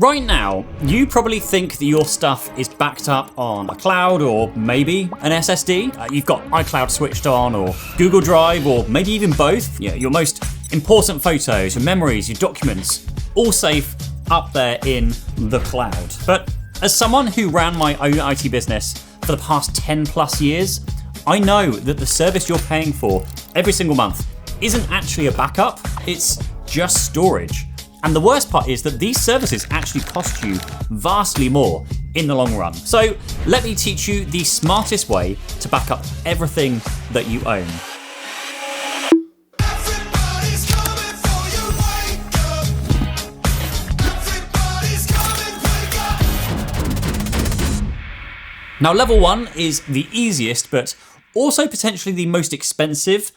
Right now, you probably think that your stuff is backed up on a cloud or maybe an SSD. You've got iCloud switched on or Google Drive or maybe even both. Your most important photos, your memories, your documents, all safe up there in the cloud. But as someone who ran my own IT business for the past 10 plus years, I know that the service you're paying for every single month isn't actually a backup, it's just storage. And the worst part is that these services actually cost you vastly more in the long run. So let me teach you the smartest way to back up everything that you own. Now, level 1 is the easiest, but also potentially the most expensive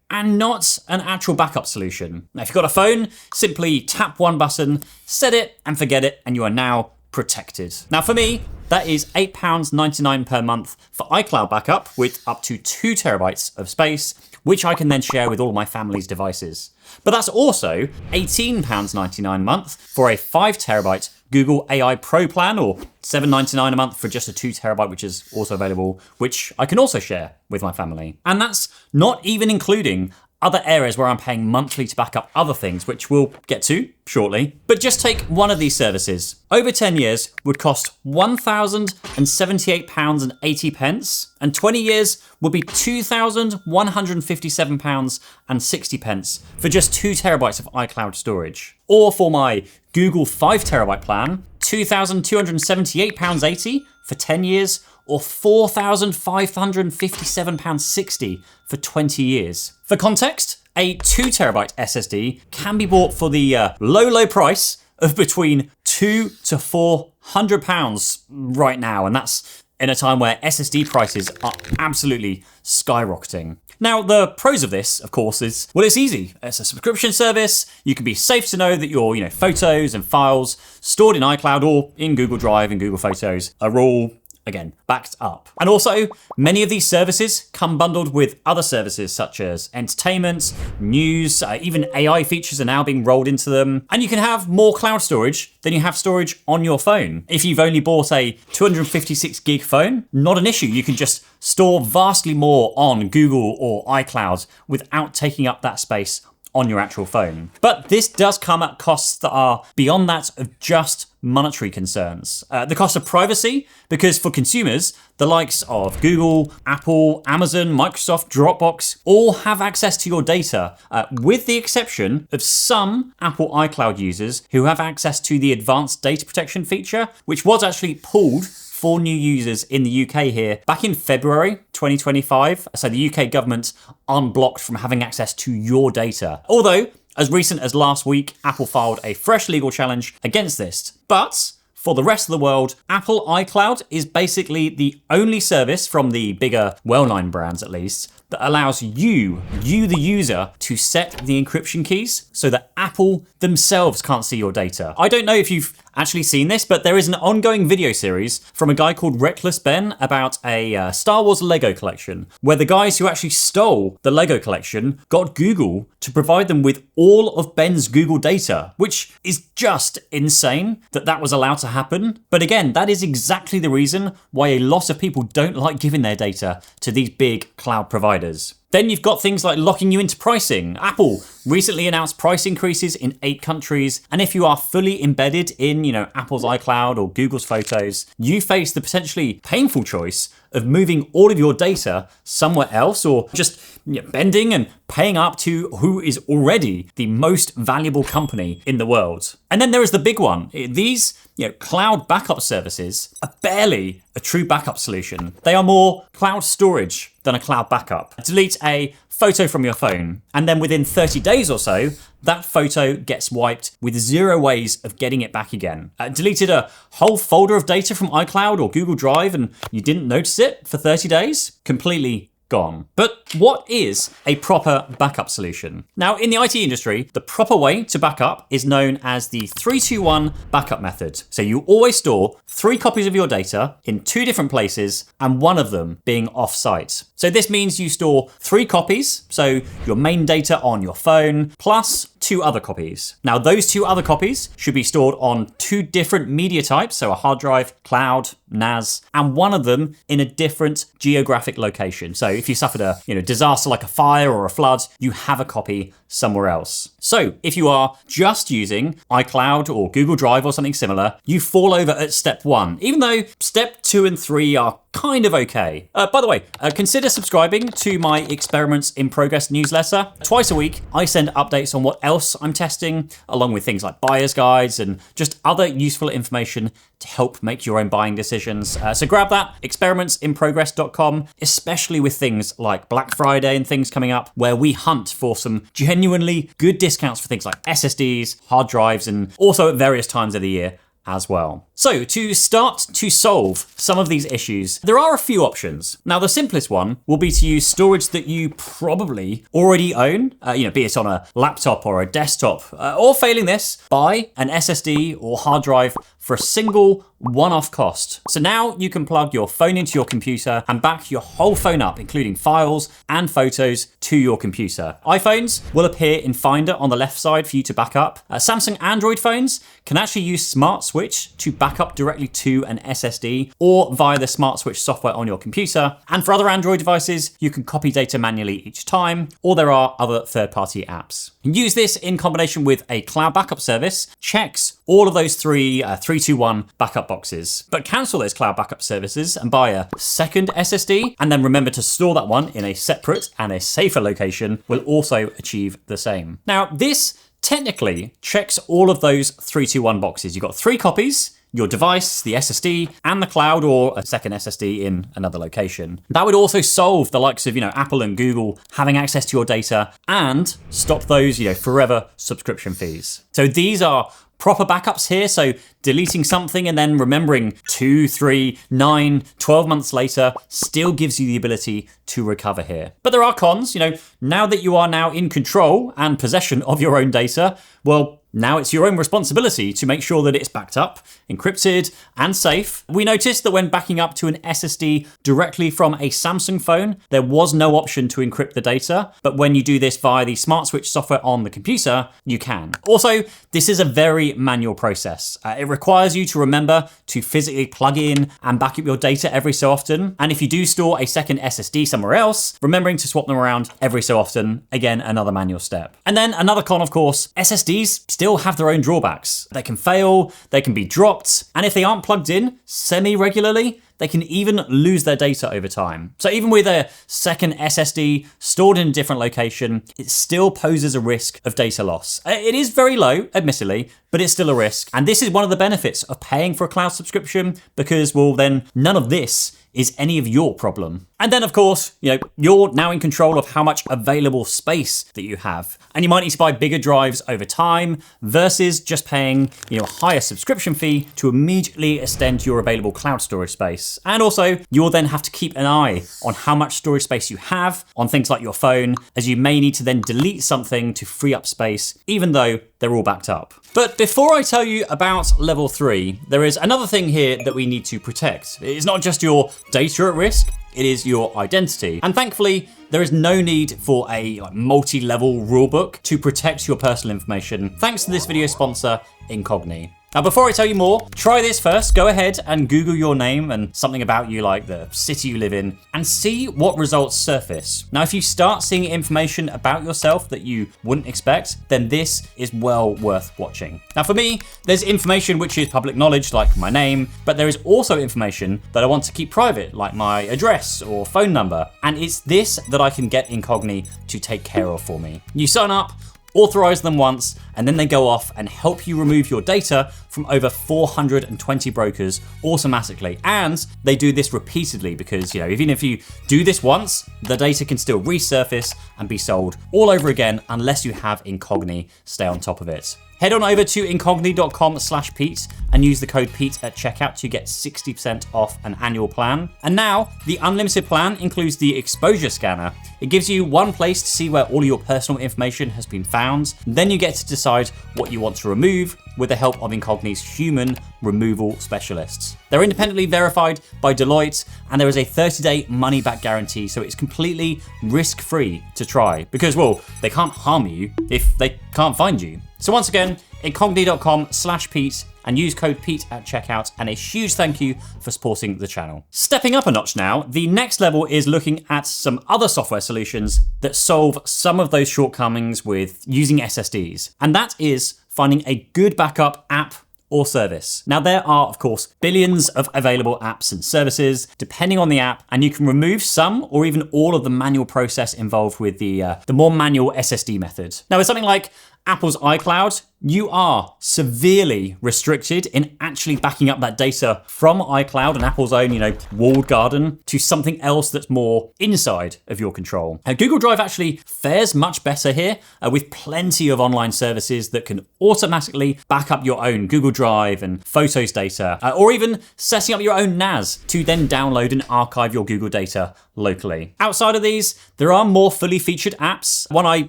and not an actual backup solution. Now, if you've got a phone, simply tap one button, set it and forget it, and you are now protected. Now, for me, that is £8.99 per month for iCloud backup with up to 2 terabytes of space, which I can then share with all my family's devices. But that's also £18.99 a month for a 5 terabyte Google AI Pro plan, or $7.99 a month for just a 2 terabyte, which is also available, which I can also share with my family. And that's not even including other areas where I'm paying monthly to back up other things, which we'll get to shortly. But just take one of these services. Over 10 years would cost £1,078.80, and 20 years would be £2,157.60 for just 2 terabytes of iCloud storage. Or for my Google 5 terabyte plan, £2,278.80 for 10 years, or £4,557.60 for 20 years. For context, a 2 terabyte SSD can be bought for the low price of between £200 to £400 right now, and that's in a time where SSD prices are absolutely skyrocketing. Now, the pros of this, of course, is, well, it's easy. It's a subscription service. You can be safe to know that your photos and files stored in iCloud or in Google Drive and Google Photos are all, again, backed up. And also, many of these services come bundled with other services such as entertainment, news, even AI features are now being rolled into them. And you can have more cloud storage than you have storage on your phone. If you've only bought a 256 gig phone, not an issue. You can just store vastly more on Google or iCloud without taking up that space on your actual phone. But this does come at costs that are beyond that of just monetary concerns. The cost of privacy, because for consumers, the likes of Google, Apple, Amazon, Microsoft, Dropbox all have access to your data, with the exception of some Apple iCloud users who have access to the advanced data protection feature, which was actually pulled for new users in the UK here back in February 2025. So the UK government unblocked from having access to your data. Although, as recent as last week, Apple filed a fresh legal challenge against this. But for the rest of the world, Apple iCloud is basically the only service from the bigger, well-known brands at least, that allows you, the user, to set the encryption keys so that Apple themselves can't see your data. I don't know if you've actually seen this, but there is an ongoing video series from a guy called Reckless Ben about a Star Wars Lego collection, where the guys who actually stole the Lego collection got Google to provide them with all of Ben's Google data, which is just insane that that was allowed to happen. But again, that is exactly the reason why a lot of people don't like giving their data to these big cloud providers. Then you've got things like locking you into pricing. Apple recently announced price increases in 8 countries. And if you are fully embedded in, Apple's iCloud or Google's Photos, you face the potentially painful choice of moving all of your data somewhere else, or just bending and paying up to who is already the most valuable company in the world. And then there is the big one. These cloud backup services are barely a true backup solution. They are more cloud storage than a cloud backup. Delete a photo from your phone, and then within 30 days or so, that photo gets wiped with 0 ways of getting it back again. Deleted a whole folder of data from iCloud or Google Drive and you didn't notice it for 30 days? Completely gone. But what is a proper backup solution? Now, in the IT industry, the proper way to backup is known as the 3-2-1 backup method. So you always store 3 copies of your data in 2 different places, and one of them being off-site. So this means you store 3 copies, so your main data on your phone, plus 2 other copies. Now, those 2 other copies should be stored on 2 different media types, so a hard drive, cloud, NAS, and one of them in a different geographic location. So if you suffered a disaster like a fire or a flood, you have a copy somewhere else. So if you are just using iCloud or Google Drive or something similar, you fall over at step 1, even though step 2 and 3 are kind of okay. By the way, consider subscribing to my Experiments in Progress newsletter. Twice a week, I send updates on what else I'm testing, along with things like buyer's guides and just other useful information to help make your own buying decisions. So grab that, experimentsinprogress.com, especially with things like Black Friday and things coming up, where we hunt for some genuinely good discounts for things like SSDs, hard drives, and also at various times of the year as well. So to start to solve some of these issues, there are a few options. Now, the simplest one will be to use storage that you probably already own, be it on a laptop or a desktop, or failing this, buy an SSD or hard drive for a single one-off cost. So now you can plug your phone into your computer and back your whole phone up, including files and photos, to your computer. iPhones will appear in Finder on the left side for you to back up. Samsung Android phones can actually use Smart Switch to back up directly to an SSD or via the Smart Switch software on your computer. And for other Android devices, you can copy data manually each time, or there are other third-party apps. Use this in combination with a cloud backup service, checks all of those 3-2-1 backup boxes. But cancel those cloud backup services and buy a second SSD, and then remember to store that one in a separate and a safer location will also achieve the same. Now, this technically checks all of those 3-2-1 boxes. You've got 3 copies, your device, the SSD, and the cloud, or a second SSD in another location. That would also solve the likes of, Apple and Google having access to your data and stop those, forever subscription fees. So these are proper backups here, so deleting something and then remembering 2, 3, 9, 12 months later still gives you the ability to recover here. But there are cons, now that you are now in control and possession of your own data, well, now it's your own responsibility to make sure that it's backed up, encrypted, and safe. We noticed that when backing up to an SSD directly from a Samsung phone, there was no option to encrypt the data, but when you do this via the Smart Switch software on the computer, you can. Also, this is a very manual process. It requires you to remember to physically plug in and back up your data every so often. And if you do store a second SSD somewhere else, remembering to swap them around every so often, again, another manual step. And then another con, of course, SSDs still have their own drawbacks. They can fail, they can be dropped, and if they aren't plugged in semi-regularly, they can even lose their data over time. So even with a second SSD stored in a different location, it still poses a risk of data loss. It is very low, admittedly, but it's still a risk. And this is one of the benefits of paying for a cloud subscription, because, well, then none of this is any of your problem. And then, of course, you're now in control of how much available space that you have. And you might need to buy bigger drives over time versus just paying, a higher subscription fee to immediately extend your available cloud storage space. And also, you'll then have to keep an eye on how much storage space you have on things like your phone, as you may need to then delete something to free up space, even though they're all backed up. But before I tell you about level 3, there is another thing here that we need to protect. It's not just your data at risk, it is your identity. And thankfully, there is no need for a multi-level rulebook to protect your personal information, thanks to this video sponsor, Incogni. Now, before I tell you more, try this first. Go ahead and Google your name and something about you, like the city you live in, and see what results surface. Now, if you start seeing information about yourself that you wouldn't expect, then this is well worth watching. Now, for me, there's information which is public knowledge, like my name, but there is also information that I want to keep private, like my address or phone number. And it's this that I can get Incogni to take care of for me. You sign up, authorize them once, and then they go off and help you remove your data from over 420 brokers automatically. And they do this repeatedly because, even if you do this once, the data can still resurface and be sold all over again unless you have Incogni stay on top of it. Head on over to incogni.com/Pete and use the code Pete at checkout to get 60% off an annual plan. And now, the unlimited plan includes the exposure scanner. It gives you one place to see where all your personal information has been found. Then you get to decide what you want to remove with the help of Incogni's human removal specialists. They're independently verified by Deloitte, and there is a 30-day money-back guarantee, so it's completely risk-free to try because, well, they can't harm you if they can't find you. So once again, incogni.com/Pete and use code Pete at checkout, and a huge thank you for supporting the channel. Stepping up a notch now, the next level is looking at some other software solutions that solve some of those shortcomings with using SSDs, and that is finding a good backup app or service. Now, there are, of course, billions of available apps and services, depending on the app, and you can remove some or even all of the manual process involved with the more manual SSD method. Now, with something like Apple's iCloud, you are severely restricted in actually backing up that data from iCloud and Apple's own, walled garden to something else that's more inside of your control. Google Drive actually fares much better here with plenty of online services that can automatically back up your own Google Drive and Photos data, or even setting up your own NAS to then download and archive your Google data locally. Outside of these, there are more fully featured apps. One I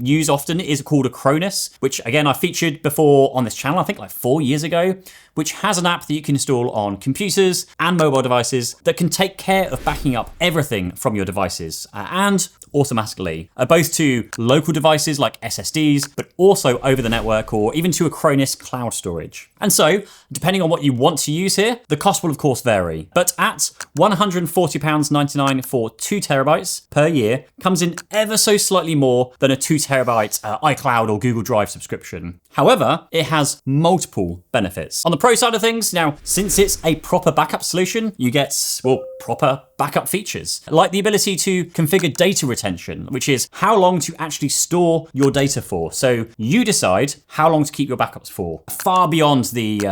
use often is called Acronis, which again I featured before on this channel, I think like 4 years ago, which has an app that you can install on computers and mobile devices that can take care of backing up everything from your devices and automatically, both to local devices like SSDs, but also over the network or even to Acronis cloud storage. And so, depending on what you want to use here, the cost will of course vary, but at £140.99 for 2 terabytes per year comes in ever so slightly more than a 2 terabyte iCloud or Google Drive subscription. However, it has multiple benefits. On the pro side of things, now, since it's a proper backup solution, you get, proper backup features, like the ability to configure data retention, which is how long to actually store your data for. So you decide how long to keep your backups for, far beyond the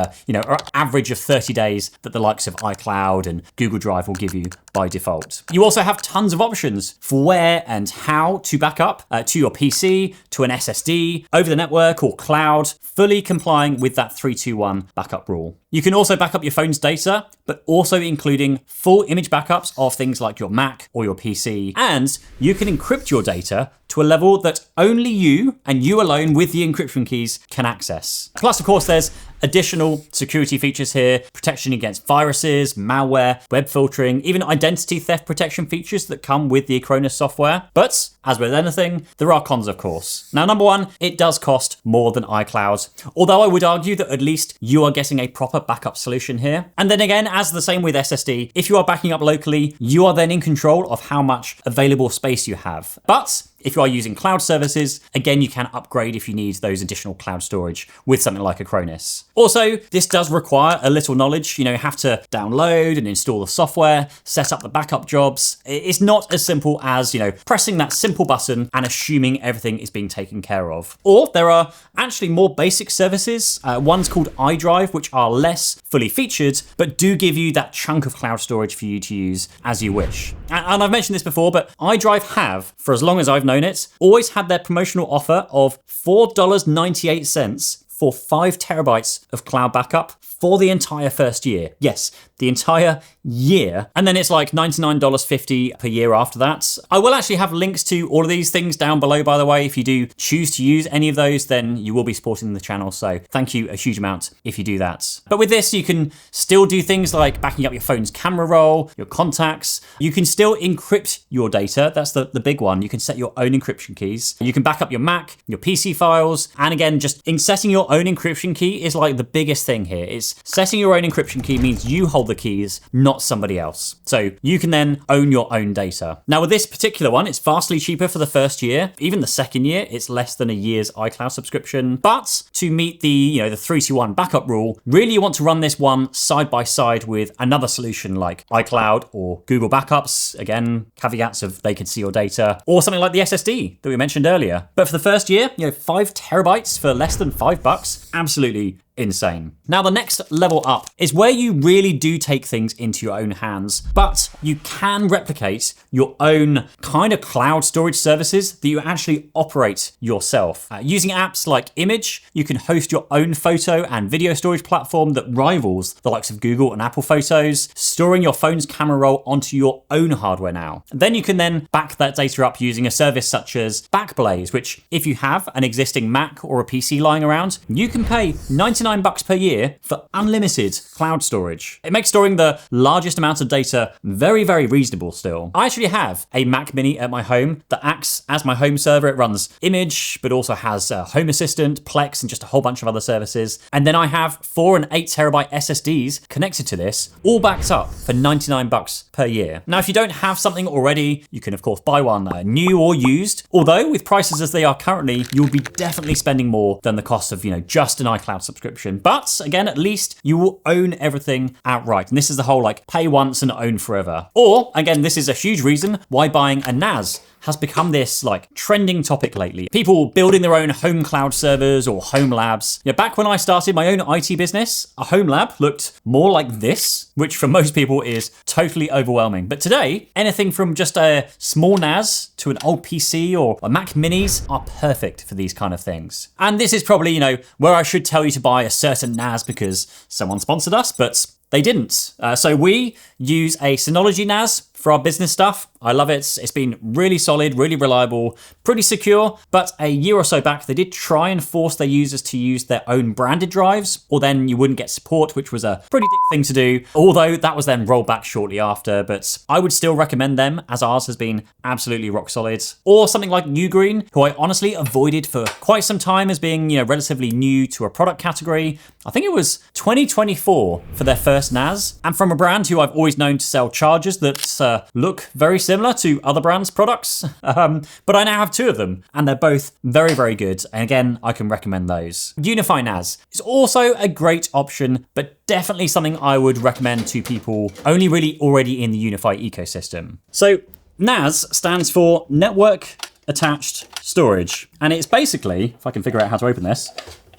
average of 30 days that the likes of iCloud and Google Drive will give you by default. You also have tons of options for where and how to back up to your PC, to an SSD, over the network or cloud, fully complying with that 3-2-1 backup rule. You can also back up your phone's data, but also including full image backups of things like your Mac or your PC. And you can encrypt your data to a level that only you and you alone with the encryption keys can access. Plus, of course, there's additional security features here, protection against viruses, malware, web filtering, even identity theft protection features that come with the Acronis software. But as with anything, there are cons, of course. Now, number one, it does cost more than iCloud, although I would argue that at least you are getting a proper backup solution here. And then again, as the same with SSD, if you are backing up locally, you are then in control of how much available space you have. But if you are using cloud services, again, you can upgrade if you need those additional cloud storage with something like Acronis. Also, this does require a little knowledge. You have to download and install the software, set up the backup jobs. It's not as simple as, pressing that simple button and assuming everything is being taken care of. Or there are actually more basic services. One's called iDrive, which are less fully featured, but do give you that chunk of cloud storage for you to use as you wish. And I've mentioned this before, but iDrive have, for as long as I've known it, always had their promotional offer of $4.98 for 5 terabytes of cloud backup for the entire first year. Yes, the entire year. And then it's like $99.50 per year after that. I will actually have links to all of these things down below, by the way. If you do choose to use any of those, then you will be supporting the channel. So thank you a huge amount if you do that. But with this, you can still do things like backing up your phone's camera roll, your contacts. You can still encrypt your data. That's the big one. You can set your own encryption keys. You can back up your Mac, your PC files, and again, just in setting your your own encryption key is like the biggest thing here. It's setting your own encryption key means you hold the keys, not somebody else. So you can then own your own data. Now with this particular one, it's vastly cheaper for the first year. Even the second year, it's less than a year's iCloud subscription. But to meet the 3-2-1 backup rule, really you want to run this one side by side with another solution like iCloud or Google Backups. Again, caveats of they could see your data, or something like the SSD that we mentioned earlier. But for the first year, 5 terabytes for less than $5, absolutely insane. Now the next level up is where you really do take things into your own hands, but you can replicate your own kind of cloud storage services that you actually operate yourself. Using apps like Image, you can host your own photo and video storage platform that rivals the likes of Google and Apple Photos, storing your phone's camera roll onto your own hardware now. Then you can then back that data up using a service such as Backblaze, which if you have an existing Mac or a PC lying around, you can pay $99 per year for unlimited cloud storage. It makes storing the largest amount of data very, very reasonable still. I actually have a Mac Mini at my home that acts as my home server. It runs Image, but also has Home Assistant, Plex, and just a whole bunch of other services. And then I have 4 and 8 terabyte SSDs connected to this, all backed up for $99 per year. Now, if you don't have something already, you can of course buy one new or used. Although with prices as they are currently, you'll be definitely spending more than the cost of, just an iCloud subscription. But again, at least you will own everything outright. And this is the whole pay once and own forever. Or again, this is a huge reason why buying a NAS has become this trending topic lately. People building their own home cloud servers or home labs. Back when I started my own IT business, a home lab looked more like this, which for most people is totally overwhelming. But today, anything from just a small NAS to an old PC or a Mac Minis are perfect for these kind of things. And this is probably, where I should tell you to buy a certain NAS because someone sponsored us, but they didn't. So we use a Synology NAS for our business stuff. I love it. It's been really solid, really reliable, pretty secure. But a year or so back, they did try and force their users to use their own branded drives, or then you wouldn't get support, which was a pretty dick thing to do. Although that was then rolled back shortly after, but I would still recommend them as ours has been absolutely rock solid. Or something like UGREEN, who I honestly avoided for quite some time as being, relatively new to a product category. I think it was 2024 for their first NAS, and from a brand who I've always known to sell chargers that look very similar to other brands' products. But I now have 2 of them, and they're both very, very good. And again, I can recommend those. UniFi NAS is also a great option, but definitely something I would recommend to people only really already in the UniFi ecosystem. So NAS stands for Network Attached Storage. And it's basically, if I can figure out how to open this,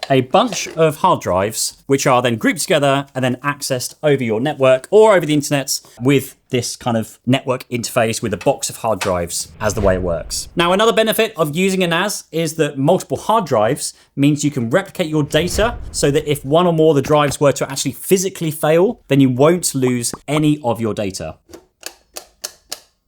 a bunch of hard drives, which are then grouped together and then accessed over your network or over the internet with this kind of network interface with a box of hard drives as the way it works. Now, another benefit of using a NAS is that multiple hard drives means you can replicate your data so that if one or more of the drives were to actually physically fail, then you won't lose any of your data.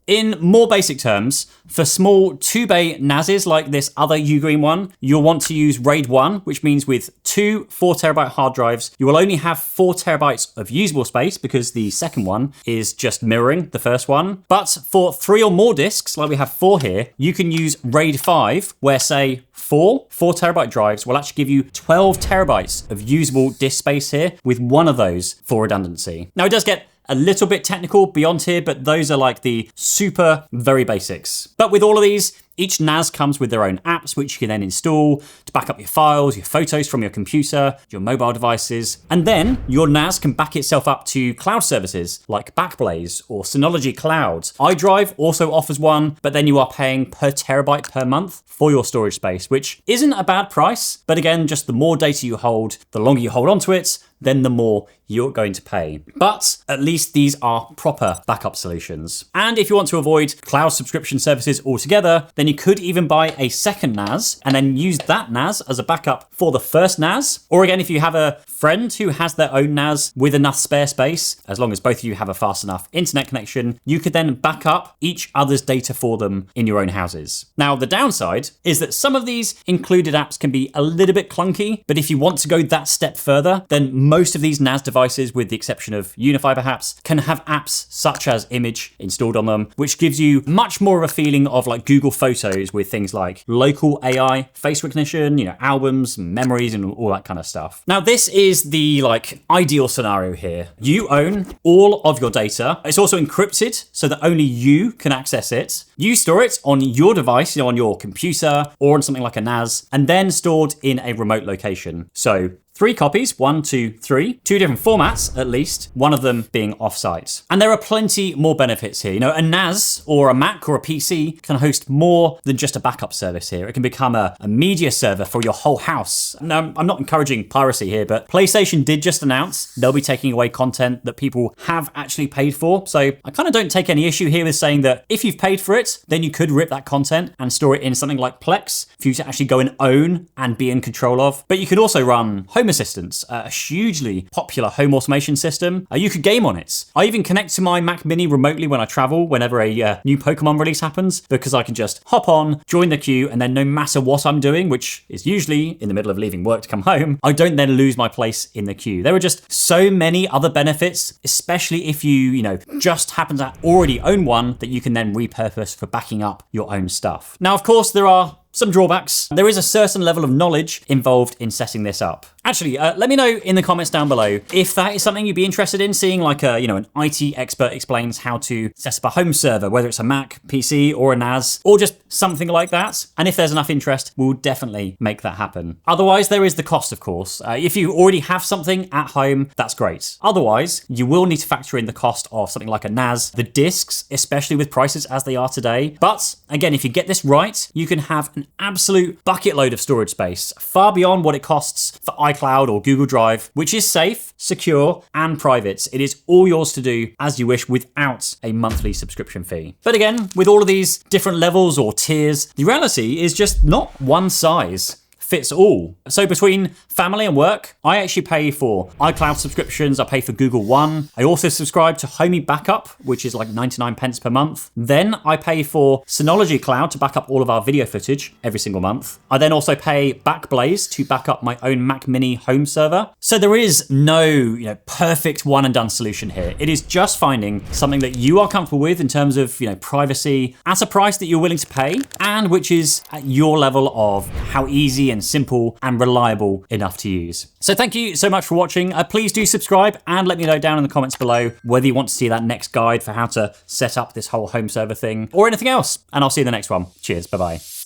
In more basic terms, for small 2-bay NASs like this other UGREEN one, you'll want to use RAID 1, which means with 2 4 terabyte hard drives, you will only have 4 terabytes of usable space because the second one is just mirroring the first one. But for 3 or more disks, like we have 4 here, you can use RAID 5, where say 4 terabyte drives will actually give you 12 terabytes of usable disk space here with one of those for redundancy. Now it does get a little bit technical beyond here, but those are like the super very basics. But with all of these, each NAS comes with their own apps, which you can then install to back up your files, your photos from your computer, your mobile devices. And then your NAS can back itself up to cloud services like Backblaze or Synology Cloud. iDrive also offers one, but then you are paying per terabyte per month for your storage space, which isn't a bad price. But again, just the more data you hold, the longer you hold onto it, then the more you're going to pay. But at least these are proper backup solutions. And if you want to avoid cloud subscription services altogether, then you could even buy a second NAS and then use that NAS as a backup for the first NAS. Or again, if you have a friend who has their own NAS with enough spare space, as long as both of you have a fast enough internet connection, you could then back up each other's data for them in your own houses. Now, the downside is that some of these included apps can be a little bit clunky, but if you want to go that step further, then most of these NAS devices, with the exception of UniFi perhaps, can have apps such as Image installed on them, which gives you much more of a feeling of like Google Photos photos with things like local AI, face recognition, albums, memories, and all that kind of stuff. Now, this is the ideal scenario here. You own all of your data. It's also encrypted so that only you can access it. You store it on your device, on your computer or on something like a NAS, and then stored in a remote location. So 3 copies, 1, 2, 3, 2 different formats at least, one of them being offsite. And there are plenty more benefits here. A NAS or a Mac or a PC can host more than just a backup service here. It can become a media server for your whole house. Now, I'm not encouraging piracy here, but PlayStation did just announce they'll be taking away content that people have actually paid for. So I kind of don't take any issue here with saying that if you've paid for it, then you could rip that content and store it in something like Plex for you to actually go and own and be in control of. But you could also run Home Assistant, a hugely popular home automation system. You could game on it. I even connect to my Mac Mini remotely when I travel, whenever a new Pokemon release happens, because I can just hop on, join the queue, and then no matter what I'm doing, which is usually in the middle of leaving work to come home, I don't then lose my place in the queue. There are just so many other benefits, especially if you just happen to already own one that you can then repurpose for backing up your own stuff. Now, of course, there are some drawbacks. There is a certain level of knowledge involved in setting this up. Actually, let me know in the comments down below if that is something you'd be interested in seeing, like an IT expert explains how to set up a home server, whether it's a Mac, PC, or a NAS, or just something like that. And if there's enough interest, we'll definitely make that happen. Otherwise, there is the cost, of course. If you already have something at home, that's great. Otherwise, you will need to factor in the cost of something like a NAS, the disks, especially with prices as they are today. But again, if you get this right, you can have an absolute bucket load of storage space, far beyond what it costs for iCloud or Google Drive, which is safe, secure, and private. It is all yours to do as you wish without a monthly subscription fee. But again, with all of these different levels or tiers, the reality is just not one size fits all. So between family and work, I actually pay for iCloud subscriptions, I pay for Google One. I also subscribe to Homey Backup, which is like 99 pence per month. Then I pay for Synology Cloud to back up all of our video footage every single month. I then also pay Backblaze to back up my own Mac Mini home server. So there is no, perfect one and done solution here. It is just finding something that you are comfortable with in terms of, privacy at a price that you're willing to pay and which is at your level of how easy and simple and reliable enough to use. So thank you so much for watching. Please do subscribe and let me know down in the comments below whether you want to see that next guide for how to set up this whole home server thing or anything else. And I'll see you in the next one. Cheers. Bye-bye.